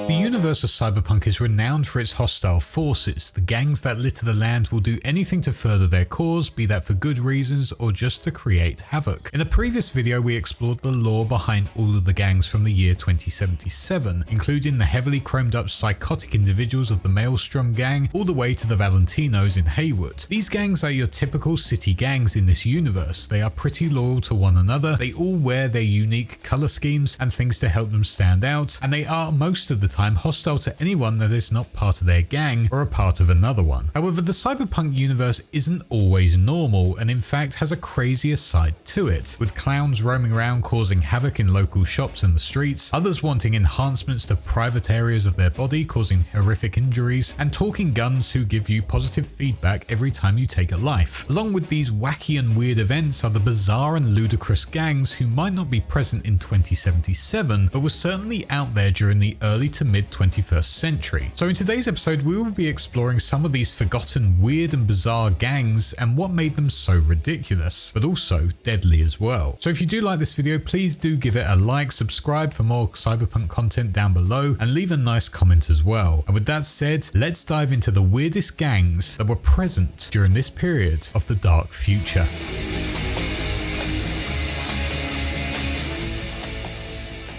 The universe of Cyberpunk is renowned for its hostile forces. The gangs that litter the land will do anything to further their cause, be that for good reasons or just to create havoc. In a previous video, we explored the lore behind all of the gangs from the year 2077, including the heavily chromed up psychotic individuals of the Maelstrom gang all the way to the Valentinos in Haywood. These gangs are your typical city gangs in this universe. They are pretty loyal to one another, they all wear their unique color schemes and things to help them stand out, and they are most of the time hostile to anyone that is not part of their gang or a part of another one. However, the Cyberpunk universe isn't always normal and in fact has a crazier side to it, with clowns roaming around causing havoc in local shops and the streets, others wanting enhancements to private areas of their body causing horrific injuries, and talking guns who give you positive feedback every time you take a life. Along with these wacky and weird events are the bizarre and ludicrous gangs who might not be present in 2077 but were certainly out there during the early to mid 21st century. So in today's episode we will be exploring some of these forgotten weird and bizarre gangs and what made them so ridiculous, but also deadly as well. So if you do like this video, please do give it a like, subscribe for more Cyberpunk content down below, and leave a nice comment as well. And with that said, let's dive into the weirdest gangs that were present during this period of the dark future.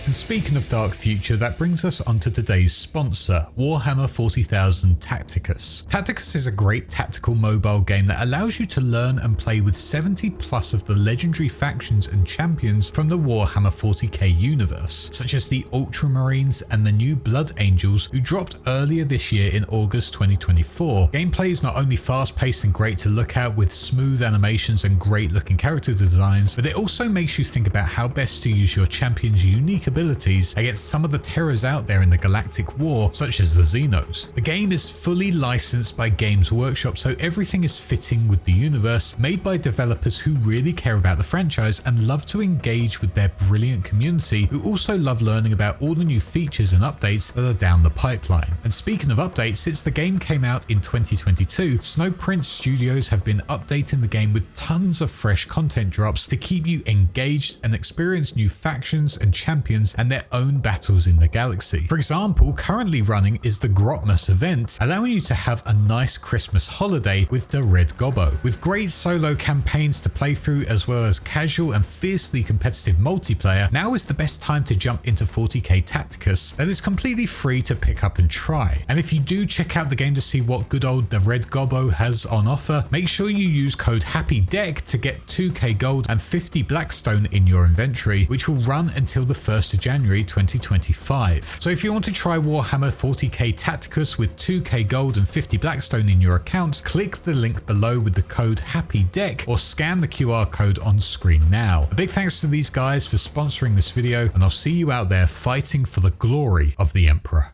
And speaking of dark future, that brings us onto today's sponsor, Warhammer 40,000 Tacticus. Tacticus is a great tactical mobile game that allows you to learn and play with 70 plus of the legendary factions and champions from the Warhammer 40k universe, such as the Ultramarines and the new Blood Angels who dropped earlier this year in August 2024. Gameplay is not only fast paced and great to look at with smooth animations and great looking character designs, but it also makes you think about how best to use your champion's unique abilities against some of the terrors out there in the galactic war, such as the Xenos. The game is fully licensed by Games Workshop, so everything is fitting with the universe, made by developers who really care about the franchise and love to engage with their brilliant community, who also love learning about all the new features and updates that are down the pipeline. And speaking of updates, since the game came out in 2022, Snowprint Studios have been updating the game with tons of fresh content drops to keep you engaged and experience new factions and champions and their own battles in the galaxy. For example, currently running is the Grotmas event, allowing you to have a nice Christmas holiday with the Red Gobbo. With great solo campaigns to play through as well as casual and fiercely competitive multiplayer, now is the best time to jump into 40k Tacticus that is completely free to pick up and try. And if you do check out the game to see what good old the Red Gobbo has on offer, make sure you use code HAPPYDECK to get 2k gold and 50 Blackstone in your inventory, which will run until the 1st of January 2025. So if you want to try Warhammer 40k Tacticus with 2k gold and 50 Blackstone in your account, click the link below with the code HAPPYDECK or scan the QR code on screen now. A big thanks to these guys for sponsoring this video, and I'll see you out there fighting for the glory of the Emperor.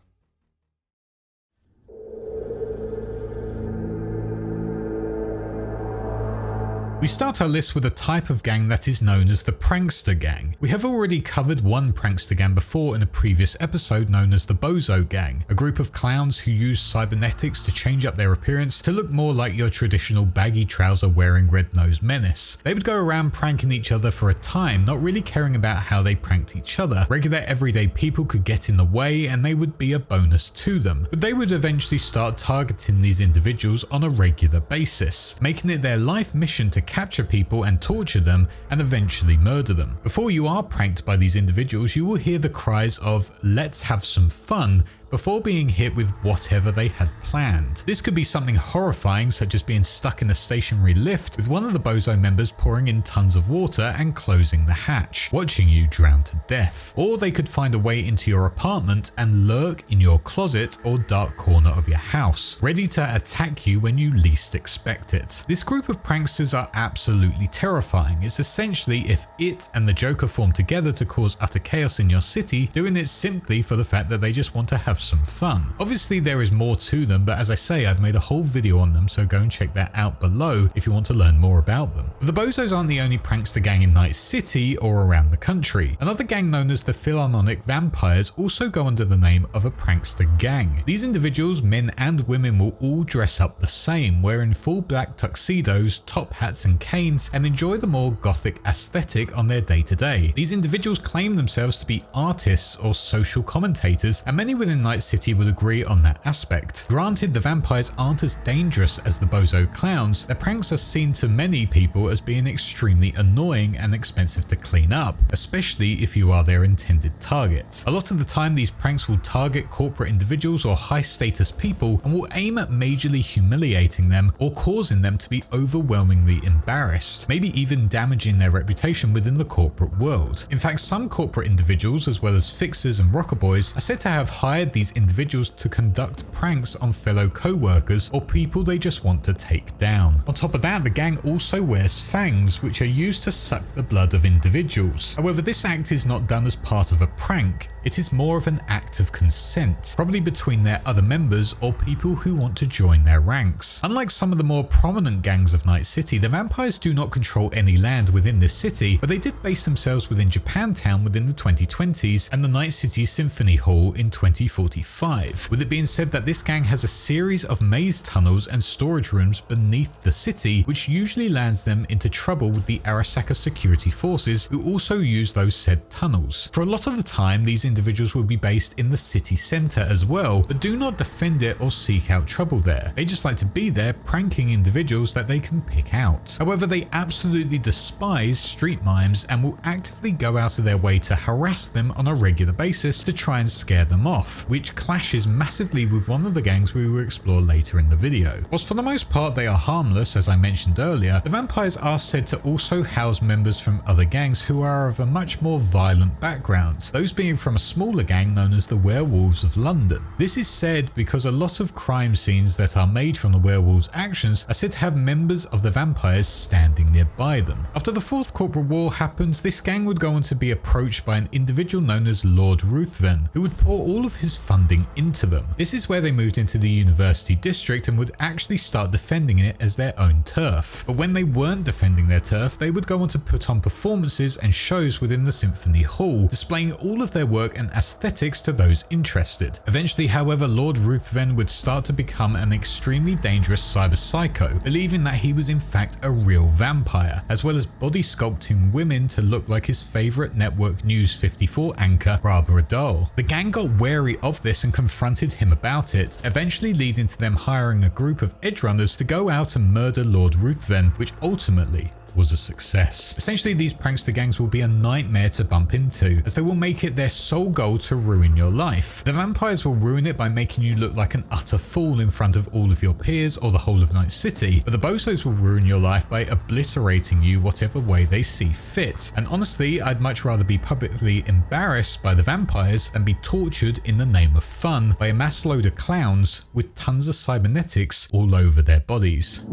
We start our list with a type of gang that is known as the Prankster Gang. We have already covered one Prankster Gang before in a previous episode known as the Bozo Gang, a group of clowns who use cybernetics to change up their appearance to look more like your traditional baggy trouser wearing red-nosed menace. They would go around pranking each other for a time, not really caring about how they pranked each other. Regular everyday people could get in the way and they would be a bonus to them, but they would eventually start targeting these individuals on a regular basis, making it their life mission to capture people and torture them and eventually murder them. Before you are pranked by these individuals, you will hear the cries of "let's have some fun" before being hit with whatever they had planned. This could be something horrifying, such as being stuck in a stationary lift with one of the Bozo members pouring in tons of water and closing the hatch, watching you drown to death. Or they could find a way into your apartment and lurk in your closet or dark corner of your house, ready to attack you when you least expect it. This group of pranksters are absolutely terrifying. It's essentially if it and the Joker form together to cause utter chaos in your city, doing it simply for the fact that they just want to have some fun. Obviously there is more to them, but as I say, I've made a whole video on them, so go and check that out below if you want to learn more about them. But the Bozos aren't the only prankster gang in Night City or around the country. Another gang known as the Philharmonic Vampires also go under the name of a prankster gang. These individuals, men and women, will all dress up the same, wearing full black tuxedos, top hats and canes, and enjoy the more gothic aesthetic on their day-to-day. These individuals claim themselves to be artists or social commentators, and many within Night Night City would agree on that aspect. Granted, the vampires aren't as dangerous as the bozo clowns, their pranks are seen to many people as being extremely annoying and expensive to clean up, especially if you are their intended target. A lot of the time these pranks will target corporate individuals or high status people and will aim at majorly humiliating them or causing them to be overwhelmingly embarrassed, maybe even damaging their reputation within the corporate world. In fact, some corporate individuals as well as fixers and rocker boys are said to have hired these individuals to conduct pranks on fellow co-workers or people they just want to take down. On top of that, the gang also wears fangs, which are used to suck the blood of individuals. However, this act is not done as part of a prank. It is more of an act of consent, probably between their other members or people who want to join their ranks. Unlike some of the more prominent gangs of Night City, the vampires do not control any land within this city, but they did base themselves within Japantown within the 2020s and the Night City Symphony Hall in 2045. With it being said that this gang has a series of maze tunnels and storage rooms beneath the city, which usually lands them into trouble with the Arasaka security forces, who also use those said tunnels. For a lot of the time, these individuals will be based in the city centre as well, but do not defend it or seek out trouble there. They just like to be there pranking individuals that they can pick out. However, they absolutely despise street mimes and will actively go out of their way to harass them on a regular basis to try and scare them off, which clashes massively with one of the gangs we will explore later in the video. Whilst for the most part they are harmless, as I mentioned earlier, the vampires are said to also house members from other gangs who are of a much more violent background, those being from a smaller gang known as the Werewolves of London. This is said because a lot of crime scenes that are made from the werewolves' actions are said to have members of the vampires standing nearby them. After the Fourth Corporate War happens, this gang would go on to be approached by an individual known as Lord Ruthven, who would pour all of his funding into them. This is where they moved into the University District and would actually start defending it as their own turf. But when they weren't defending their turf, they would go on to put on performances and shows within the Symphony Hall, displaying all of their work and aesthetics to those interested. Eventually, however, Lord Ruthven would start to become an extremely dangerous cyber psycho, believing that he was in fact a real vampire, as well as body sculpting women to look like his favourite Network News 54 anchor, Barbara Dahl. The gang got wary of this and confronted him about it, eventually leading to them hiring a group of edgerunners to go out and murder Lord Ruthven, which ultimately was a success. Essentially, these prankster gangs will be a nightmare to bump into, as they will make it their sole goal to ruin your life. The vampires will ruin it by making you look like an utter fool in front of all of your peers or the whole of Night City, but the bozos will ruin your life by obliterating you whatever way they see fit. And honestly, I'd much rather be publicly embarrassed by the vampires than be tortured in the name of fun by a mass load of clowns with tons of cybernetics all over their bodies.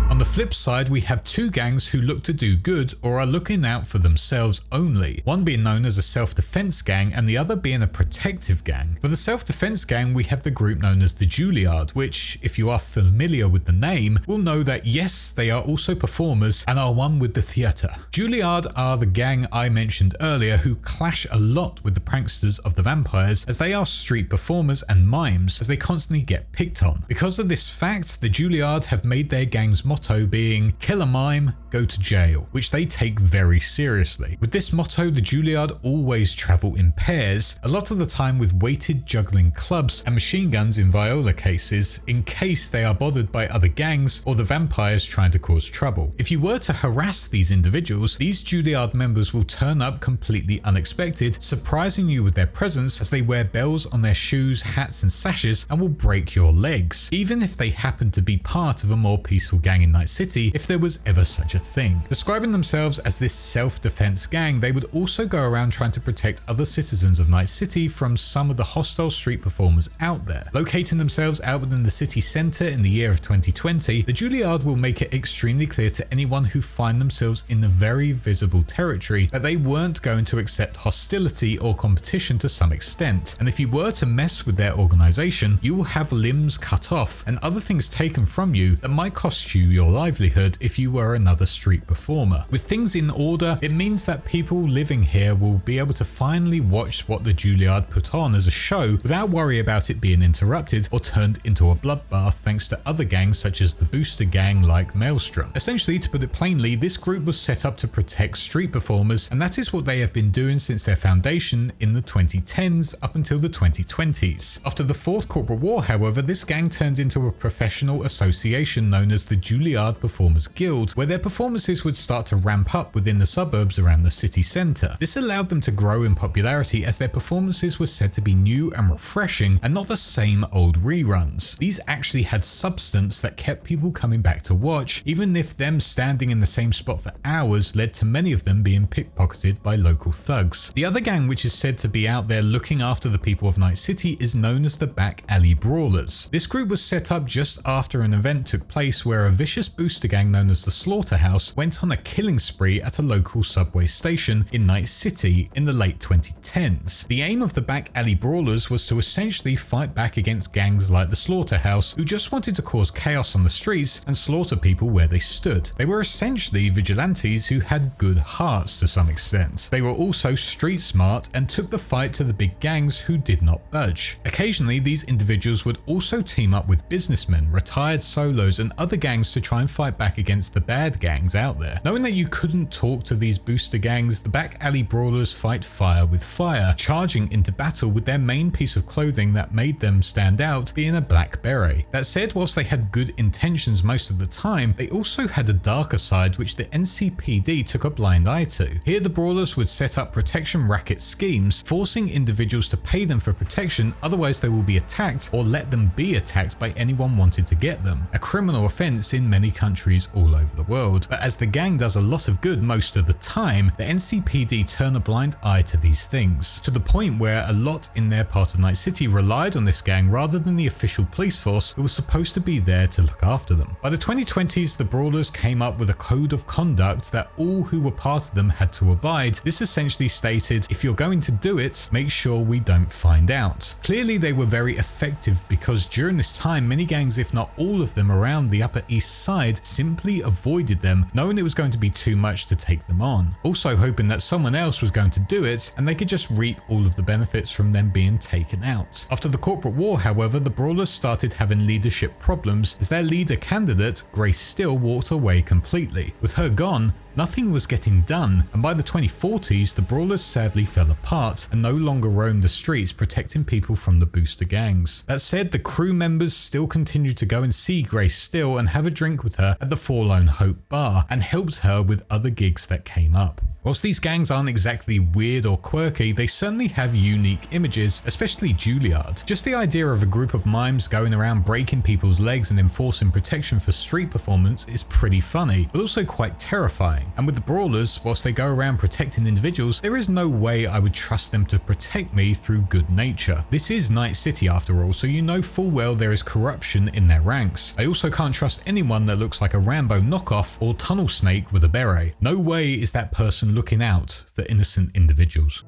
On the flip side, we have two gangs who look to do good or are looking out for themselves only, one being known as a self-defense gang and the other being a protective gang. For the self-defense gang, we have the group known as the Juilliard, which, if you are familiar with the name, will know that yes, they are also performers and are one with the theatre. Juilliard are the gang I mentioned earlier who clash a lot with the pranksters of the vampires, as they are street performers and mimes, as they constantly get picked on. Because of this fact, the Juilliard have made their gang's motto being "kill a mime, go to jail," which they take very seriously. With this motto, the Juilliard always travel in pairs, a lot of the time with weighted juggling clubs and machine guns in viola cases, in case they are bothered by other gangs or the vampires trying to cause trouble. If you were to harass these individuals, these Juilliard members will turn up completely unexpected, surprising you with their presence as they wear bells on their shoes, hats and sashes and will break your legs, even if they happen to be part of a more peaceful gang in Night City, if there was ever such a thing. Describing themselves as this self-defense gang, they would also go around trying to protect other citizens of Night City from some of the hostile street performers out there. Locating themselves out within the city centre in the year of 2020, the Juilliard will make it extremely clear to anyone who find themselves in the very visible territory that they weren't going to accept hostility or competition to some extent, and if you were to mess with their organisation, you will have limbs cut off and other things taken from you that might cost you your your livelihood if you were another street performer. With things in order, it means that people living here will be able to finally watch what the Juilliard put on as a show without worry about it being interrupted or turned into a bloodbath thanks to other gangs such as the Booster Gang like Maelstrom. Essentially, to put it plainly, this group was set up to protect street performers, and that is what they have been doing since their foundation in the 2010s up until the 2020s. After the fourth corporate war, however, this gang turned into a professional association known as the Juilliard Performers Guild, where their performances would start to ramp up within the suburbs around the city centre. This allowed them to grow in popularity as their performances were said to be new and refreshing and not the same old reruns. These actually had substance that kept people coming back to watch, even if them standing in the same spot for hours led to many of them being pickpocketed by local thugs. The other gang, which is said to be out there looking after the people of Night City, is known as the Back Alley Brawlers. This group was set up just after an event took place where a vicious booster gang known as the Slaughterhouse went on a killing spree at a local subway station in Night City in the late 2010s. The aim of the Back Alley Brawlers was to essentially fight back against gangs like the Slaughterhouse, who just wanted to cause chaos on the streets and slaughter people where they stood. They were essentially vigilantes who had good hearts to some extent. They were also street smart and took the fight to the big gangs who did not budge. Occasionally, these individuals would also team up with businessmen, retired solos and other gangs to try and fight back against the bad gangs out there. Knowing that you couldn't talk to these booster gangs, the Back Alley Brawlers fight fire with fire, charging into battle with their main piece of clothing that made them stand out being a black beret. That said, whilst they had good intentions most of the time, they also had a darker side which the NCPD took a blind eye to. Here the Brawlers would set up protection racket schemes, forcing individuals to pay them for protection, otherwise they will be attacked or let them be attacked by anyone wanted to get them. A criminal offence in many countries all over the world. But as the gang does a lot of good most of the time, the NCPD turn a blind eye to these things, to the point where a lot in their part of Night City relied on this gang rather than the official police force who was supposed to be there to look after them. By the 2020s, the Brawlers came up with a code of conduct that all who were part of them had to abide. This essentially stated, if you're going to do it, make sure we don't find out. Clearly they were very effective because during this time many gangs, if not all of them around the Upper East Side, simply avoided them, knowing it was going to be too much to take them on. Also hoping that someone else was going to do it and they could just reap all of the benefits from them being taken out. After the corporate war, however, the Brawlers started having leadership problems as their leader candidate, Grace Still, walked away completely. With her gone, nothing was getting done, and by the 2040s, the Brawlers sadly fell apart and no longer roamed the streets protecting people from the booster gangs. That said, the crew members still continued to go and see Grace Still and have a drink with her at the Forlorn Hope bar and helped her with other gigs that came up. Whilst these gangs aren't exactly weird or quirky, they certainly have unique images, especially Juilliard. Just the idea of a group of mimes going around breaking people's legs and enforcing protection for street performance is pretty funny, but also quite terrifying. And with the Brawlers, whilst they go around protecting individuals, there is no way I would trust them to protect me through good nature. This is Night City after all, so you know full well there is corruption in their ranks. I also can't trust anyone that looks like a Rambo knockoff or Tunnel Snake with a beret. No way is that person looking out for innocent individuals.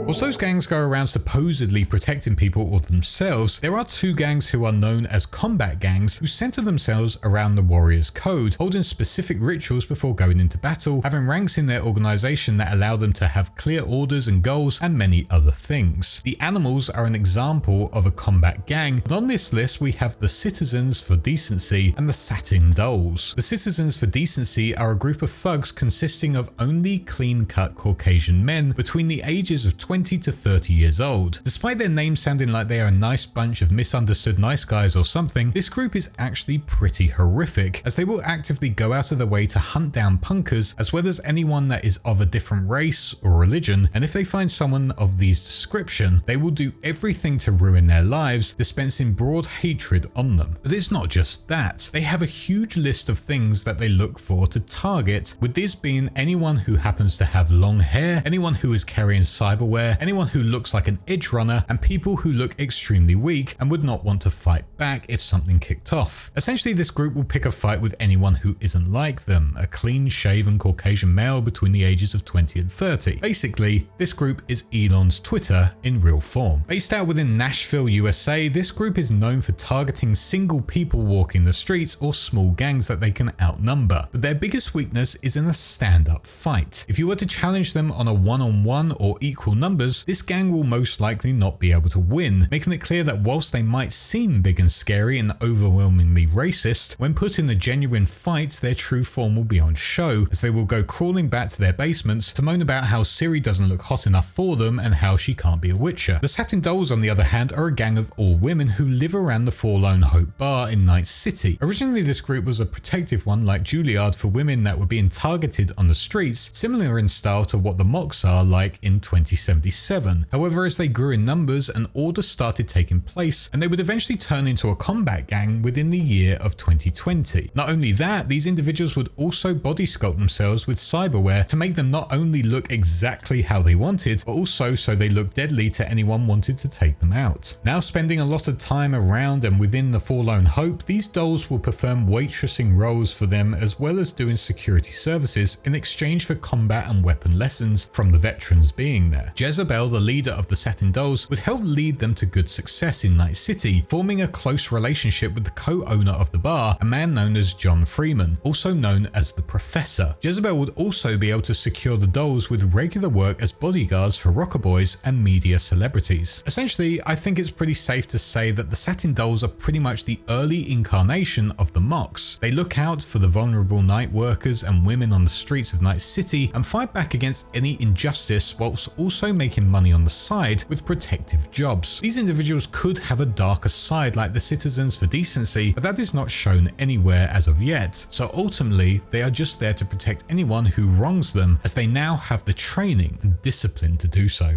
Whilst those gangs go around supposedly protecting people or themselves, there are two gangs who are known as combat gangs who center themselves around the Warriors Code, holding specific rituals before going into battle, having ranks in their organization that allow them to have clear orders and goals, and many other things. The Animals are an example of a combat gang, but on this list we have the Citizens for Decency and the Satin Dolls. The Citizens for Decency are a group of thugs consisting of only clean-cut Caucasian men between the ages of 20 to 30 years old. Despite their name sounding like they are a nice bunch of misunderstood nice guys or something, this group is actually pretty horrific, as they will actively go out of their way to hunt down punkers as well as anyone that is of a different race or religion, and if they find someone of these description, they will do everything to ruin their lives, dispensing broad hatred on them. But it's not just that. They have a huge list of things that they look for to target, with this being anyone who happens to have long hair, anyone who is carrying cyberware square, anyone who looks like an edge runner, and people who look extremely weak and would not want to fight back if something kicked off. Essentially, this group will pick a fight with anyone who isn't like them, a clean-shaven Caucasian male between the ages of 20 and 30. Basically, this group is Elon's Twitter in real form. Based out within Nashville, USA, this group is known for targeting single people walking the streets or small gangs that they can outnumber, but their biggest weakness is in a stand-up fight. If you were to challenge them on a one-on-one or equal numbers, this gang will most likely not be able to win, making it clear that whilst they might seem big and scary and overwhelmingly racist, when put in a genuine fight, their true form will be on show, as they will go crawling back to their basements to moan about how Siri doesn't look hot enough for them and how she can't be a witcher. The Satin Dolls, on the other hand, are a gang of all women who live around the Forlorn Hope bar in Night City. Originally, this group was a protective one like Juilliard for women that were being targeted on the streets, similar in style to what the mocks are like in 2077. However, as they grew in numbers, an order started taking place, and they would eventually turn into a combat gang within the year of 2020. Not only that, these individuals would also body sculpt themselves with cyberware to make them not only look exactly how they wanted, but also so they look deadly to anyone wanted to take them out. Now spending a lot of time around and within the Forlorn Hope, these dolls will perform waitressing roles for them as well as doing security services in exchange for combat and weapon lessons from the veterans being there. Jezebel, the leader of the Satin Dolls, would help lead them to good success in Night City, forming a close relationship with the co-owner of the bar, a man known as John Freeman, also known as the Professor. Jezebel would also be able to secure the dolls with regular work as bodyguards for rocker boys and media celebrities. Essentially, I think it's pretty safe to say that the Satin Dolls are pretty much the early incarnation of the mocks. They look out for the vulnerable night workers and women on the streets of Night City and fight back against any injustice whilst also making money on the side with protective jobs. These individuals could have a darker side like the Citizens for Decency, but that is not shown anywhere as of yet. So ultimately, they are just there to protect anyone who wrongs them, as they now have the training and discipline to do so.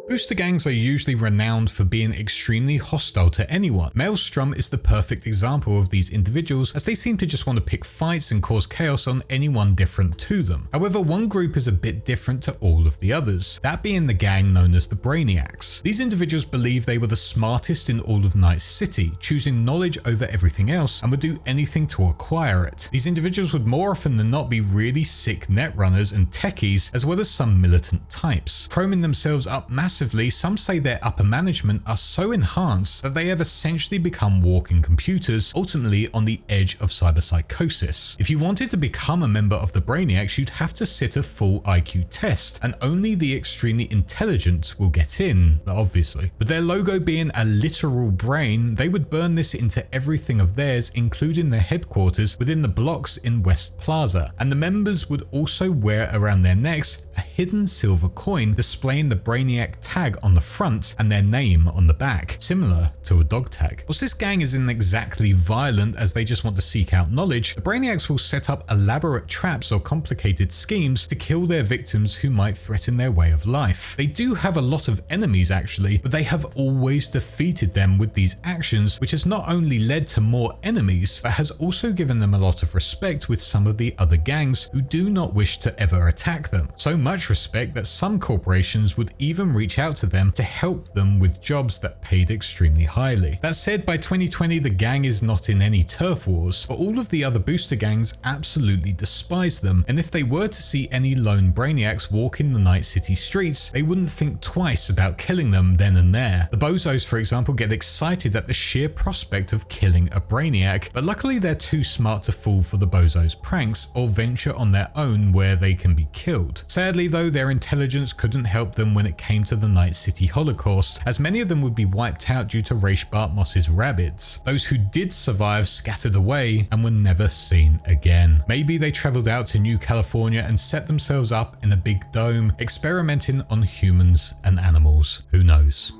Booster gangs are usually renowned for being extremely hostile to anyone. Maelstrom is the perfect example of these individuals, as they seem to just want to pick fights and cause chaos on anyone different to them. However, one group is a bit different to all of the others, that being the gang known as the Brainiacs. These individuals believe they were the smartest in all of Night City, choosing knowledge over everything else and would do anything to acquire it. These individuals would more often than not be really sick netrunners and techies, as well as some militant types. Chroming themselves up massively, some say their upper management are so enhanced that they have essentially become walking computers, ultimately on the edge of cyberpsychosis. If you wanted to become a member of the Brainiacs, you'd have to sit a full IQ test, and only the extremely intelligent will get in, obviously. But their logo being a literal brain, they would burn this into everything of theirs, including their headquarters within the blocks in West Plaza. And the members would also wear around their necks a hidden silver coin displaying the Brainiac tag on the front and their name on the back, similar to a dog tag. Whilst this gang isn't exactly violent, as they just want to seek out knowledge, the Brainiacs will set up elaborate traps or complicated schemes to kill their victims who might threaten their way of life. They do have a lot of enemies actually, but they have always defeated them with these actions, which has not only led to more enemies, but has also given them a lot of respect with some of the other gangs who do not wish to ever attack them. So much respect that some corporations would even reach out to them to help them with jobs that paid extremely highly. That said, by 2020 the gang is not in any turf wars, but all of the other booster gangs absolutely despise them, and if they were to see any lone Brainiacs walk in the Night City streets, they wouldn't think twice about killing them then and there. The Bozos, for example, get excited at the sheer prospect of killing a Brainiac, but luckily they're too smart to fall for the Bozos' pranks or venture on their own where they can be killed. Sadly though, their intelligence couldn't help them when it came to the Night City Holocaust, as many of them would be wiped out due to Rache Bartmoss's rabbits. Those who did survive scattered away and were never seen again. Maybe they traveled out to New California and set themselves up in a big dome, experimenting on humans and animals. Who knows?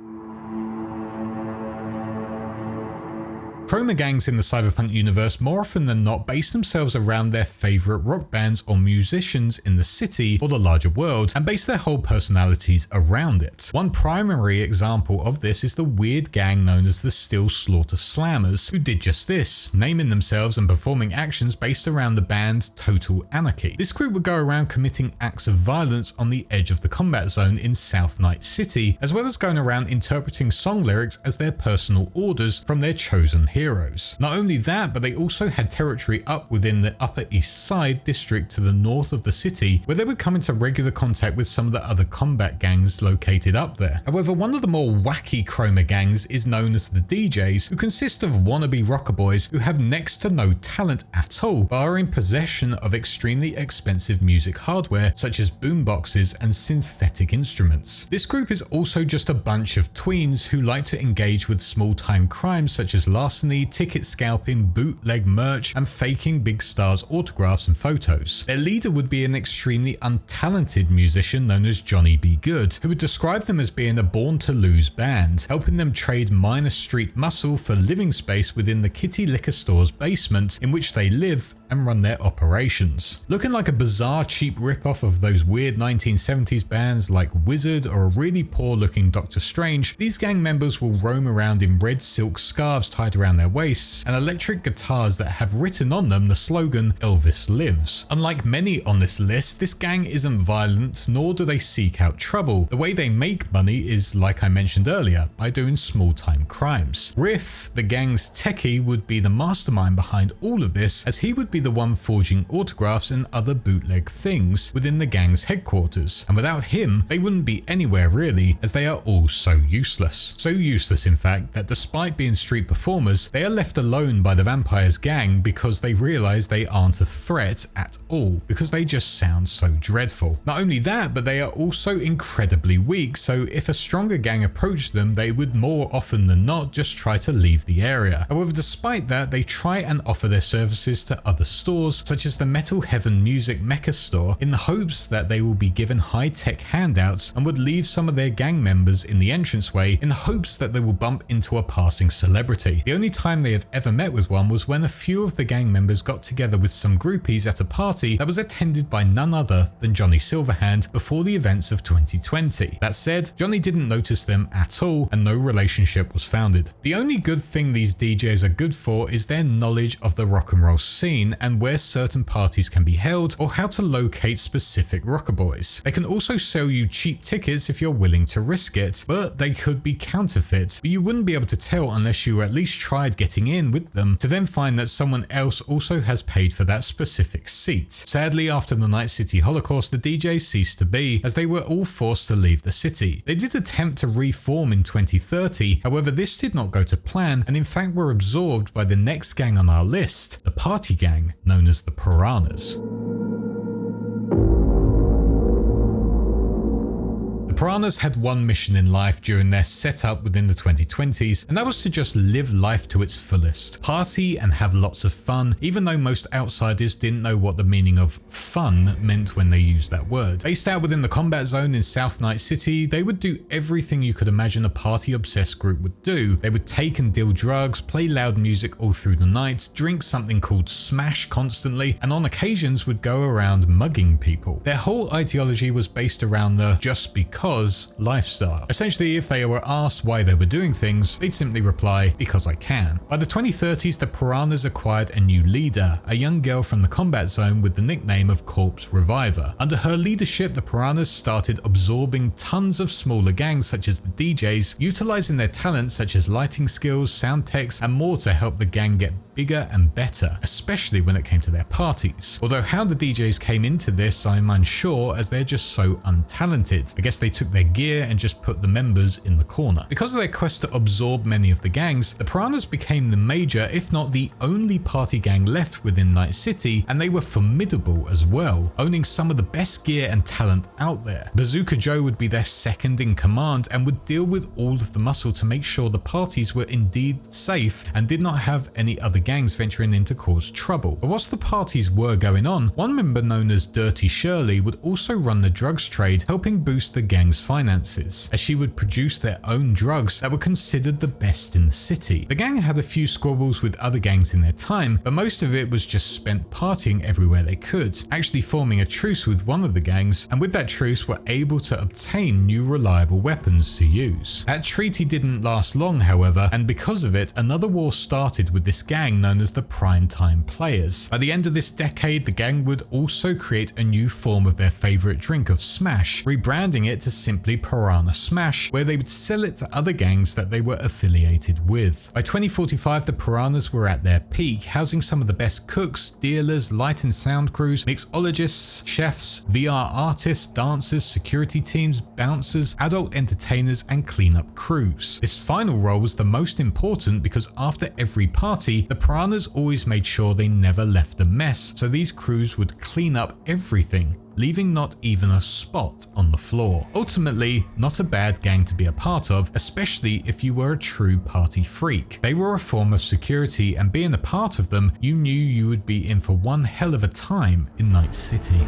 Chroma gangs in the Cyberpunk universe more often than not base themselves around their favourite rock bands or musicians in the city or the larger world and base their whole personalities around it. One primary example of this is the weird gang known as the Still Slaughter Slammers, who did just this, naming themselves and performing actions based around the band Total Anarchy. This group would go around committing acts of violence on the edge of the combat zone in South Night City, as well as going around interpreting song lyrics as their personal orders from their chosen heroes. Not only that, but they also had territory up within the Upper East Side district to the north of the city, where they would come into regular contact with some of the other combat gangs located up there. However, one of the more wacky Chroma gangs is known as the D.Js, who consist of wannabe rocker boys who have next to no talent at all, but are in possession of extremely expensive music hardware such as boomboxes and synthetic instruments. This group is also just a bunch of tweens who like to engage with small-time crimes such as larceny, ticket scalping, bootleg merch, and faking big stars' autographs and photos. Their leader would be an extremely untalented musician known as Johnny B. Good, who would describe them as being a born-to-lose band, helping them trade minor street muscle for living space within the Kitty Liquor Store's basement in which they live and run their operations. Looking like a bizarre cheap ripoff of those weird 1970s bands like Wizard or a really poor looking Doctor Strange, these gang members will roam around in red silk scarves tied around their waists and electric guitars that have written on them the slogan "Elvis Lives." Unlike many on this list, this gang isn't violent nor do they seek out trouble. The way they make money is, like I mentioned earlier, by doing small time crimes. Riff, the gang's techie, would be the mastermind behind all of this, as he would be the one forging autographs and other bootleg things within the gang's headquarters, and without him they wouldn't be anywhere really, as they are all so useless. So useless in fact that despite being street performers, they are left alone by the Vampire's gang because they realise they aren't a threat at all, because they just sound so dreadful. Not only that, but they are also incredibly weak, so if a stronger gang approached them, they would more often than not just try to leave the area. However, despite that, they try and offer their services to other stores such as the Metal Heaven Music Mecha store in the hopes that they will be given high-tech handouts, and would leave some of their gang members in the entranceway in the hopes that they will bump into a passing celebrity. The only time they have ever met with one was when a few of the gang members got together with some groupies at a party that was attended by none other than Johnny Silverhand before the events of 2020. That said, Johnny didn't notice them at all and no relationship was founded. The only good thing these DJs are good for is their knowledge of the rock and roll scene and where certain parties can be held or how to locate specific rocker boys. They can also sell you cheap tickets if you're willing to risk it, but they could be counterfeit, but you wouldn't be able to tell unless you at least tried getting in with them to then find that someone else also has paid for that specific seat. Sadly, after the Night City Holocaust, the DJs ceased to be, as they were all forced to leave the city. They did attempt to reform in 2030, however this did not go to plan and in fact were absorbed by the next gang on our list, the party gang known as the Piranhas. The Piranhas had one mission in life during their setup within the 2020s, and that was to just live life to its fullest, party and have lots of fun, even though most outsiders didn't know what the meaning of fun meant when they used that word. Based out within the combat zone in South Night City, they would do everything you could imagine a party-obsessed group would do. They would take and deal drugs, play loud music all through the night, drink something called Smash constantly, and on occasions would go around mugging people. Their whole ideology was based around the just because lifestyle. Essentially, if they were asked why they were doing things, they'd simply reply, "Because I can." By the 2030s, the Piranhas acquired a new leader, a young girl from the combat zone with the nickname of Corpse Reviver. Under her leadership, the Piranhas started absorbing tons of smaller gangs such as the DJs, utilizing their talents such as lighting skills, sound techs, and more to help the gang get bigger and better, especially when it came to their parties. Although how the DJs came into this, I'm unsure, as they're just so untalented. I guess they took their gear and just put the members in the corner. Because of their quest to absorb many of the gangs, the Piranhas became the major, if not the only party gang left within Night City, and they were formidable as well, owning some of the best gear and talent out there. Bazooka Joe would be their second in command and would deal with all of the muscle to make sure the parties were indeed safe and did not have any other gangs venturing in to cause trouble. But whilst the parties were going on, one member known as Dirty Shirley would also run the drugs trade, helping boost the gang's finances, as she would produce their own drugs that were considered the best in the city. The gang had a few squabbles with other gangs in their time, but most of it was just spent partying everywhere they could, actually forming a truce with one of the gangs, and with that truce were able to obtain new reliable weapons to use. That treaty didn't last long, however, and because of it, another war started with this gang known as the Prime Time Players. By the end of this decade, the gang would also create a new form of their favorite drink of Smash, rebranding it to simply Piranha Smash, where they would sell it to other gangs that they were affiliated with. By 2045, the Piranhas were at their peak, housing some of the best cooks, dealers, light and sound crews, mixologists, chefs, VR artists, dancers, security teams, bouncers, adult entertainers, and cleanup crews. This final role was the most important because after every party, the Piranhas always made sure they never left a mess, so these crews would clean up everything, leaving not even a spot on the floor. Ultimately, not a bad gang to be a part of, especially if you were a true party freak. They were a form of security, and being a part of them, you knew you would be in for one hell of a time in Night City.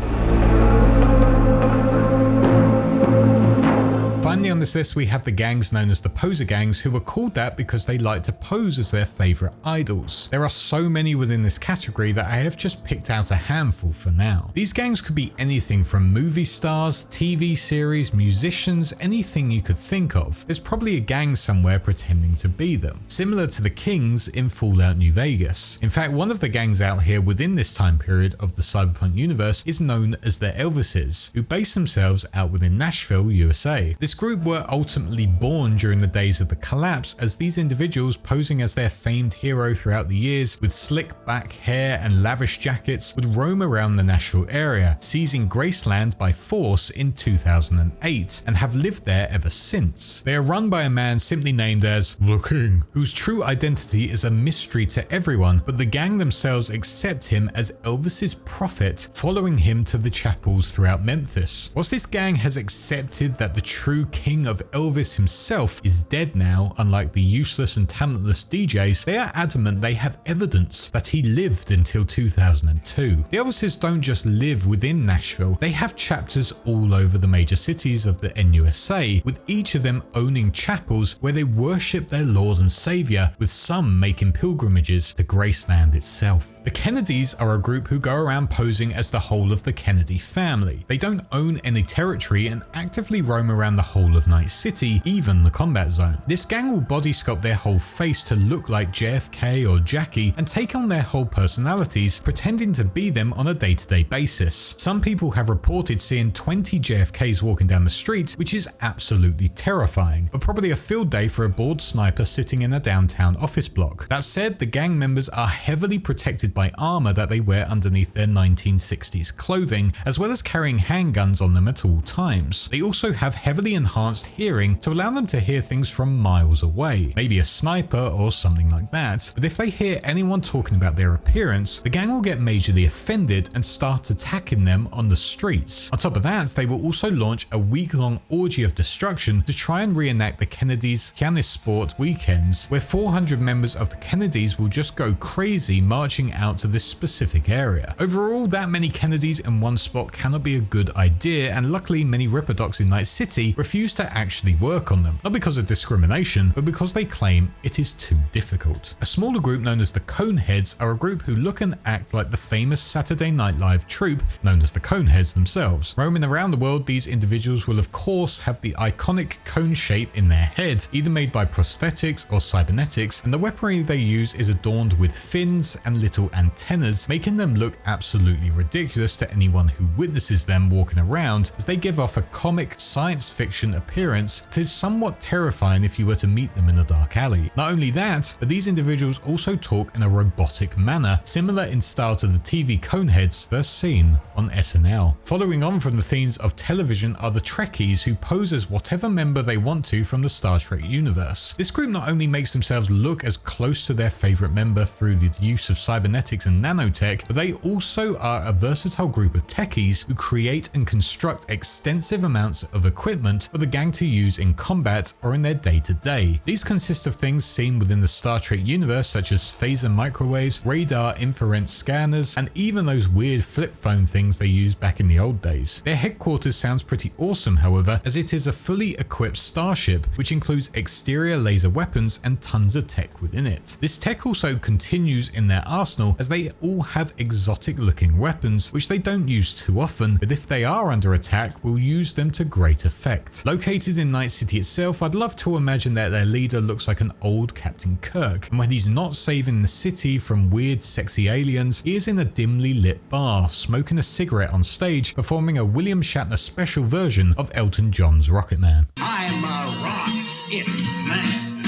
Finally on this list we have the gangs known as the Posergangs, who were called that because they like to pose as their favourite idols. There are so many within this category that I have just picked out a handful for now. These gangs could be anything from movie stars, TV series, musicians, anything you could think of. There's probably a gang somewhere pretending to be them, similar to the Kings in Fallout New Vegas. In fact, one of the gangs out here within this time period of the Cyberpunk universe is known as the Elvises, who base themselves out within Nashville, USA. This group were ultimately born during the days of the collapse, as these individuals, posing as their famed hero throughout the years with slick back hair and lavish jackets, would roam around the Nashville area, seizing Graceland by force in 2008 and have lived there ever since. They are run by a man simply named as The King, whose true identity is a mystery to everyone, but the gang themselves accept him as Elvis's prophet, following him to the chapels throughout Memphis. Whilst this gang has accepted that the true king of Elvis himself is dead now, unlike the useless and talentless D.Js, they are adamant they have evidence that he lived until 2002. The Elvises don't just live within Nashville, they have chapters all over the major cities of the NUSA, with each of them owning chapels where they worship their Lord and Saviour, with some making pilgrimages to Graceland itself. The Kennedys are a group who go around posing as the whole of the Kennedy family. They don't own any territory and actively roam around the whole of Night City, even the combat zone. This gang will body sculpt their whole face to look like JFK or Jackie and take on their whole personalities, pretending to be them on a day-to-day basis. Some people have reported seeing 20 JFKs walking down the street, which is absolutely terrifying, but probably a field day for a bored sniper sitting in a downtown office block. That said, the gang members are heavily protected by armor that they wear underneath their 1960s clothing, as well as carrying handguns on them at all times. They also have heavily enhanced hearing to allow them to hear things from miles away, maybe a sniper or something like that. But if they hear anyone talking about their appearance, the gang will get majorly offended and start attacking them on the streets. On top of that, they will also launch a week-long orgy of destruction to try and reenact the Kennedys' Pianist Sport weekends, where 400 members of the Kennedys will just go crazy marching out to this specific area. Overall, that many Kennedys in one spot cannot be a good idea, and luckily many Ripper Docs in Night City refuse to actually work on them, not because of discrimination, but because they claim it is too difficult. A smaller group known as the Coneheads are a group who look and act like the famous Saturday Night Live troupe known as the Coneheads themselves. Roaming around the world, these individuals will of course have the iconic cone shape in their head, either made by prosthetics or cybernetics, and the weaponry they use is adorned with fins and little antennas, making them look absolutely ridiculous to anyone who witnesses them walking around, as they give off a comic science fiction appearance that is somewhat terrifying if you were to meet them in a dark alley. Not only that, but these individuals also talk in a robotic manner, similar in style to the TV Coneheads first seen on SNL. Following on from the themes of television are the Trekkies, who pose as whatever member they want to from the Star Trek universe. This group not only makes themselves look as close to their favourite member through the use of cybernetics cybernetics and nanotech, but they also are a versatile group of techies who create and construct extensive amounts of equipment for the gang to use in combat or in their day-to-day. These consist of things seen within the Star Trek universe such as phaser microwaves, radar infrared scanners, and even those weird flip phone things they used back in the old days. Their headquarters sounds pretty awesome, however, as it is a fully equipped starship which includes exterior laser weapons and tons of tech within it. This tech also continues in their arsenal as they all have exotic looking weapons which they don't use too often, but if they are under attack will use them to great effect. Located in Night City itself, I'd love to imagine that their leader looks like an old Captain Kirk, and when he's not saving the city from weird sexy aliens, he is in a dimly lit bar smoking a cigarette on stage performing a William Shatner special version of Elton John's Rocket Man. I'm a rocket man.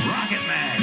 Rocket Man.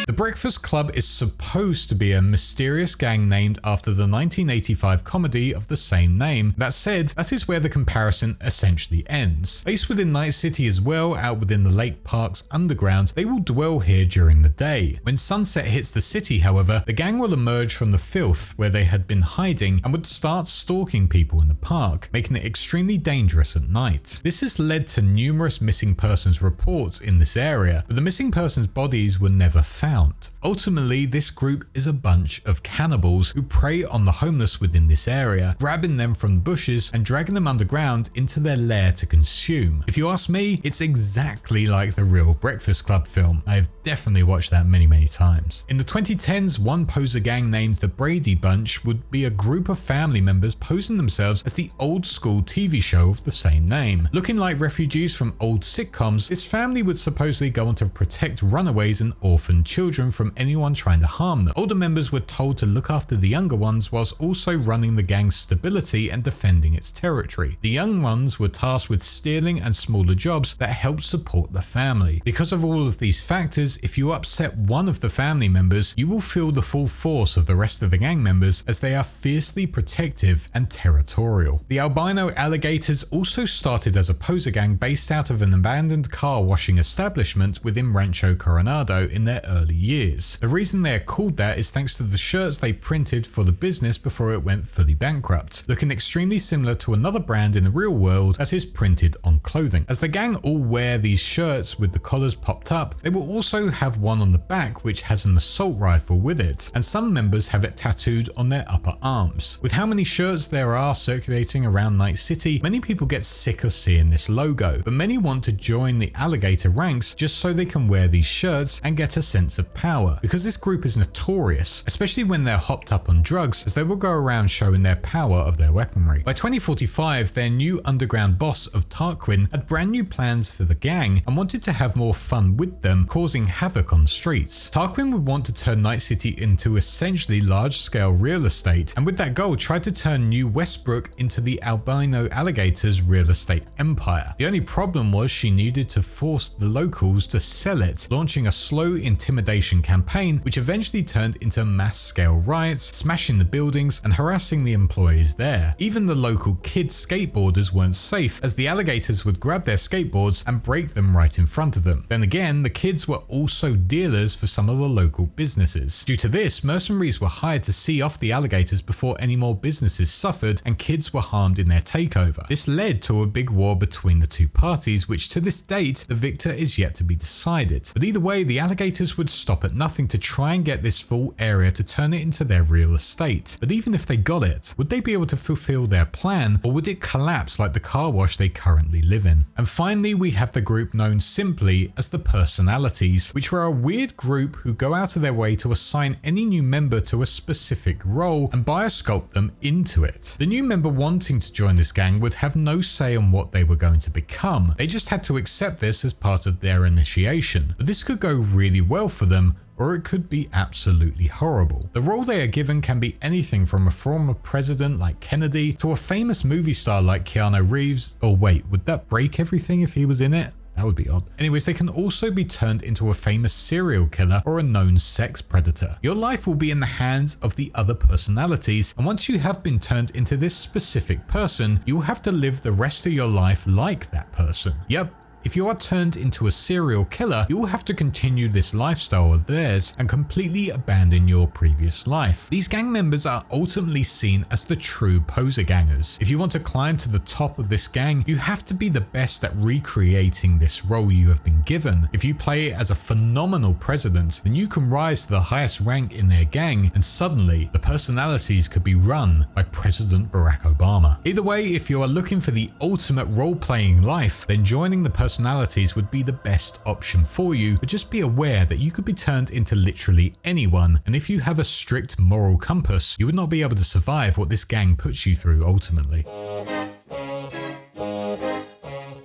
The Breakfast Club is supposed to be a mysterious gang named after the 1985 comedy of the same name. That said, that is where the comparison essentially ends. Based within Night City as well, out within the Lake Park's underground, they will dwell here during the day. When sunset hits the city, however, the gang will emerge from the filth where they had been hiding and would start stalking people in the park, making it extremely dangerous at night. This has led to numerous missing persons reports in this area, but the missing persons' bodies were never found. Ultimately, this group is a bunch of cannibals who prey on the homeless within this area, grabbing them from the bushes and dragging them underground into their lair to consume. If you ask me, it's exactly like the real Breakfast Club film. I have definitely watched that many times. In the 2010s, one poser gang named the Brady Bunch would be a group of family members posing themselves as the old school TV show of the same name. Looking like refugees from old sitcoms, this family would supposedly go on to protect runaways and orphaned children from anyone trying to harm them. Older members were told to look after the younger ones whilst also running the gang's stability and defending its territory. The young ones were tasked with stealing and smaller jobs that helped support the family. Because of all of these factors, if you upset one of the family members, you will feel the full force of the rest of the gang members as they are fiercely protective and territorial. The albino alligators also started as a poser gang based out of an abandoned car washing establishment within Rancho Coronado in their early years. The reason they are called that is thanks to the shirts they printed for the business before it went fully bankrupt, looking extremely similar to another brand in the real world that is printed on clothing. As the gang all wear these shirts with the collars popped up, they will also have one on the back which has an assault rifle with it, and some members have it tattooed on their upper arms. With how many shirts there are circulating around Night City, many people get sick of seeing this logo, but many want to join the alligator ranks just so they can wear these shirts and get a sense of power, because this group is notorious, especially when they're hopped up on drugs, as they will go around showing their power of their weaponry. By 2045, their new underground boss of Tarquin had brand new plans for the gang and wanted to have more fun with them, causing havoc on the streets. Tarquin would want to turn Night City into essentially large-scale real estate, and with that goal tried to turn New Westbrook into the albino alligators' real estate empire. The only problem was she needed to force the locals to sell it, launching a slow intimidation campaign which eventually turned into mass-scale riots, smashing the buildings and harassing the employees there. Even the local kid skateboarders weren't safe, as the alligators would grab their skateboards and break them right in front of them. Then again, the kids were also dealers for some of the local businesses. Due to this, mercenaries were hired to see off the alligators before any more businesses suffered and kids were harmed in their takeover. This led to a big war between the two parties, which to this date, the victor is yet to be decided. But either way, the alligators would stop at nothing to try and get this full area to turn it into their real estate. But even if they got it, would they be able to fulfill their plan, or would it collapse like the car wash they currently live in? And finally, we have the group known simply as the Personalities, which were a weird group who go out of their way to assign any new member to a specific role and biosculpt them into it. The new member wanting to join this gang would have no say on what they were going to become. They just had to accept this as part of their initiation. But this could go really well for them, or it could be absolutely horrible. The role they are given can be anything from a former president like Kennedy to a famous movie star like Keanu Reeves. Or wait, would that break everything if he was in it? That would be odd. Anyways, they can also be turned into a famous serial killer or a known sex predator. Your life will be in the hands of the other personalities, and once you have been turned into this specific person, you will have to live the rest of your life like that person. Yep, If you are turned into a serial killer, you will have to continue this lifestyle of theirs and completely abandon your previous life. These gang members are ultimately seen as the true Posergangers. If you want to climb to the top of this gang, you have to be the best at recreating this role you have been given. If you play as a phenomenal president, then you can rise to the highest rank in their gang, and suddenly the personalities could be run by President Barack Obama. Either way, if you are looking for the ultimate role-playing life, then joining the personalities would be the best option for you, but just be aware that you could be turned into literally anyone, and if you have a strict moral compass, you would not be able to survive what this gang puts you through ultimately.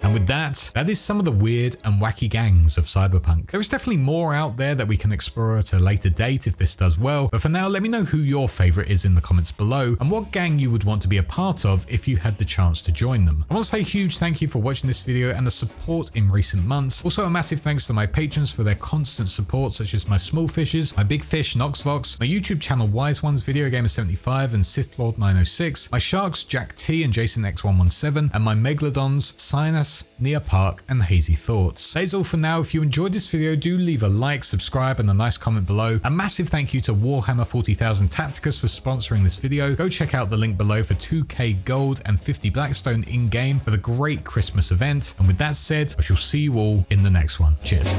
And with that is some of the weird and wacky gangs of Cyberpunk. There is definitely more out there that we can explore at a later date if this does well, but for now, let me know who your favorite is in the comments below and what gang you would want to be a part of if you had the chance to join them. I want to say a huge thank you for watching this video and the support in recent months. Also a massive thanks to my patrons for their constant support, such as my small fishes, my big fish Noxvox, my YouTube channel Wise Ones, Video Gamer 75 and Sith Lord 906, my sharks Jack T and Jason X117, and my megalodons Sinus, Nia Park and Hazy Thoughts. That is all for now. If you enjoyed this video, do leave a like, subscribe and a nice comment below. A massive thank you to Warhammer 40,000 Tacticus for sponsoring this video. Go check out the link below for 2k gold and 50 Blackstone in-game for the great Christmas event. And with that said, I shall see you all in the next one. Cheers.